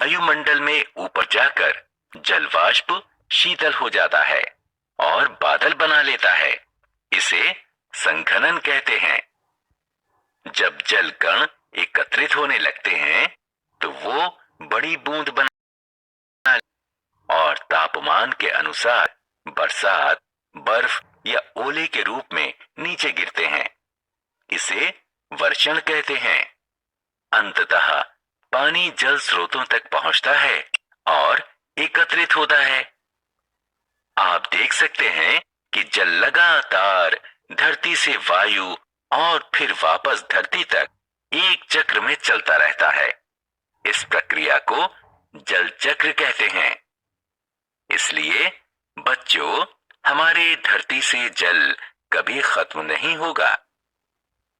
वायुमंडल में ऊपर जाकर जलवाष्प शीतल हो जाता है और बादल बना लेता है। इसे संघनन कहते हैं। जब जल कण एकत्रित होने लगते हैं तो वो बड़ी बूंद बना और तापमान के अनुसार बरसात, बर्फ या ओले के रूप में नीचे गिरते हैं। इसे वर्षण कहते हैं। अंततः पानी जल स्रोतों तक पहुंचता है और एकत्रित होता है। आप देख सकते हैं कि जल लगातार धरती से वायु और फिर वापस धरती तक एक चक्र में चलता रहता है। इस प्रक्रिया को जल चक्र कहते हैं। इसलिए बच्चों, हमारे धरती से जल कभी खत्म नहीं होगा।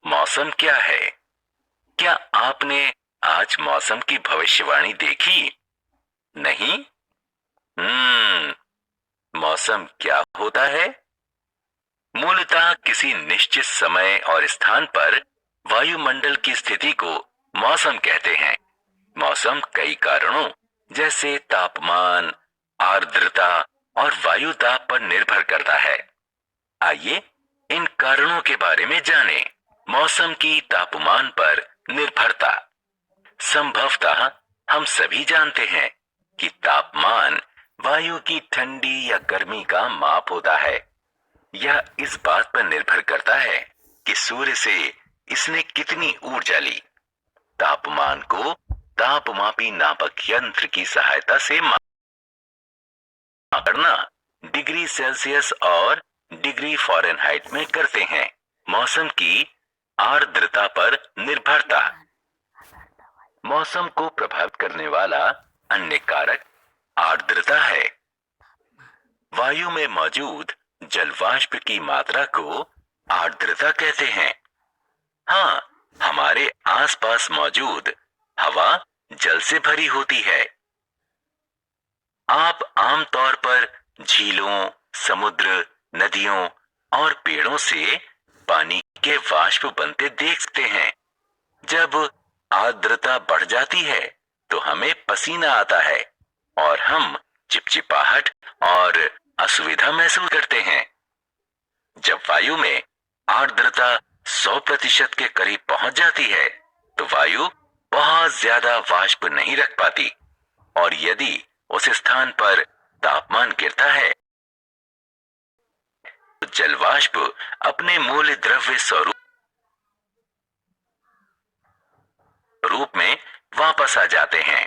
मौसम क्या है? क्या आपने आज मौसम की भविष्यवाणी देखी? नहीं? मौसम क्या होता है? मूलतः किसी निश्चित समय और स्थान पर वायुमंडल की स्थिति को मौसम कहते हैं। मौसम कई कारणों जैसे तापमान, आर्द्रता और वायु दाब पर निर्भर करता है। आइए इन कारणों के बारे में जानें। मौसम की तापमान पर निर्भरता। संभवतः हम सभी जानते हैं कि तापमान वायु की ठंडी या गर्मी का माप होता है। यह इस बात पर निर्भर करता है कि सूर्य से इसने कितनी ऊर्जा ली। तापमान को तापमापी नापक यंत्र की सहायता से मापना डिग्री सेल्सियस और डिग्री फ़ारेनहाइट में करते हैं। मौसम की आर्द्रता पर निर्भरता। मौसम को प्रभावित करने वाला अन्य कारक आर्द्रता है। वायु में मौजूद जलवाष्प की मात्रा को आर्द्रता कहते हैं। हाँ, हमारे आसपास मौजूद हवा जल से भरी होती है। आप आमतौर पर झीलों, समुद्र, नदियों और पेड़ों से पानी के वाष्प बनते देख सकते हैं। जब आर्द्रता बढ़ जाती है तो हमें पसीना आता है और हम चिपचिपाहट और असुविधा महसूस करते हैं। जब वायु में आर्द्रता 100% के करीब पहुंच जाती है तो वायु बहुत ज्यादा वाष्प नहीं रख पाती और यदि उस स्थान पर तापमान गिरता है तो जलवाष्प अपने मूल द्रव्य स्वरूप में वापस आ जाते हैं।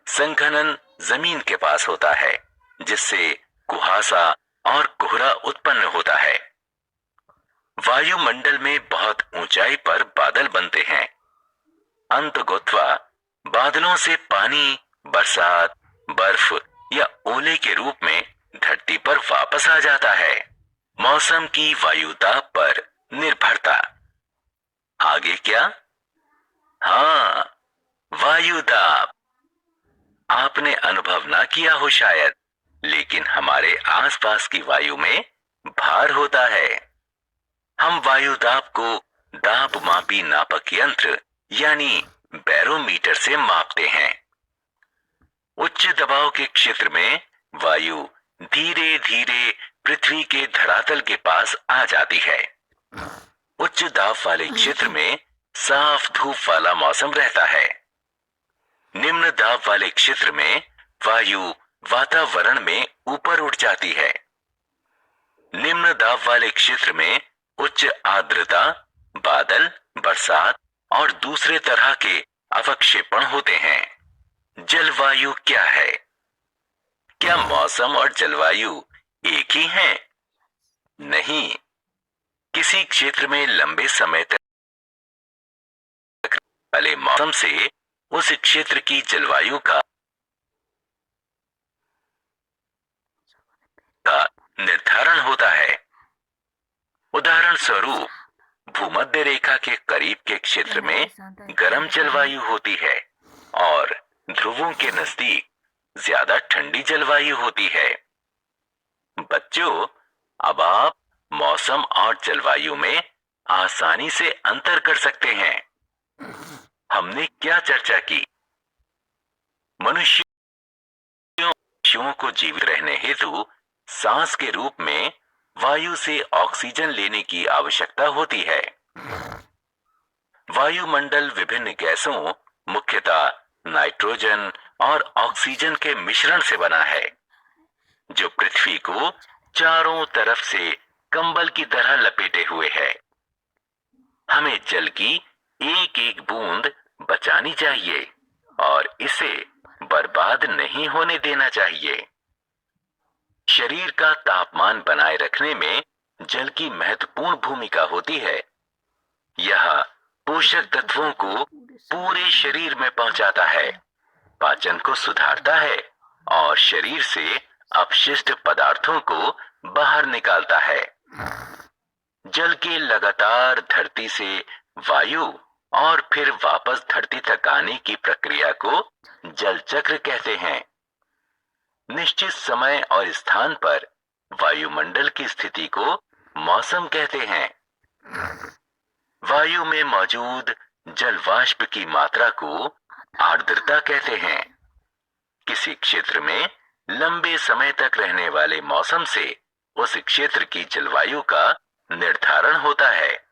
संघनन जमीन के पास होता है जिससे कुहासा और कोहरा उत्पन्न होता है। वायुमंडल में बहुत ऊंचाई पर बादल बनते हैं। अंततः बादलों से पानी, बरसात, बर्फ या ओले के रूप में धरती पर वापस आ जाता है। मौसम की वायुदाब पर निर्भरता। आगे क्या? हाँ, वायुदाब। आपने अनुभव ना किया हो शायद, लेकिन हमारे आसपास की वायु में भार होता है। हम वायुदाब को दाबमापी नापक यंत्र यानी बैरोमीटर से मापते हैं। उच्च दबाव के क्षेत्र में वायु धीरे धीरे पृथ्वी के धरातल के पास आ जाती है। उच्च दाब वाले क्षेत्र में साफ धूप वाला मौसम रहता है। निम्न दाब वाले क्षेत्र में वायु वातावरण में ऊपर उठ जाती है। निम्न दाब वाले क्षेत्र में उच्च आर्द्रता, बादल, बरसात और दूसरे तरह के अवक्षेपण होते हैं। जलवायु क्या है? क्या मौसम और जलवायु एक ही हैं? नहीं। किसी क्षेत्र में लंबे समय तक वाले मौसम से उस क्षेत्र की जलवायु का निर्धारण होता है। उदाहरण स्वरूप, भूमध्य रेखा के करीब के क्षेत्र में गर्म जलवायु होती है और ध्रुवों के नजदीक ज्यादा ठंडी जलवायु होती है। बच्चों, अब आप मौसम और जलवायु में आसानी से अंतर कर सकते हैं। हमने क्या चर्चा की? मनुष्यों पशुओं को जीवित रहने हेतु सांस के रूप में वायु से ऑक्सीजन लेने की आवश्यकता होती है। वायुमंडल विभिन्न गैसों, मुख्यतः नाइट्रोजन और ऑक्सीजन के मिश्रण से बना है, जो पृथ्वी को चारों तरफ से कंबल की तरह लपेटे हुए है। हमें जल की एक एक बूंद बचानी चाहिए और इसे बर्बाद नहीं होने देना चाहिए। शरीर का तापमान बनाए रखने में जल की महत्वपूर्ण भूमिका होती है। यह पोषक तत्वों को पूरे शरीर में पहुंचाता है, पाचन को सुधारता है और शरीर से अपशिष्ट पदार्थों को बाहर निकालता है। जल के लगातार धरती से वायु और फिर वापस धरती तक आने की प्रक्रिया को जल चक्र कहते हैं। निश्चित समय और स्थान पर वायुमंडल की स्थिति को मौसम कहते हैं। वायु में मौजूद जल वाष्प की मात्रा को आर्द्रता कहते हैं। किसी क्षेत्र में लंबे समय तक रहने वाले मौसम से उस क्षेत्र की जलवायु का निर्धारण होता है।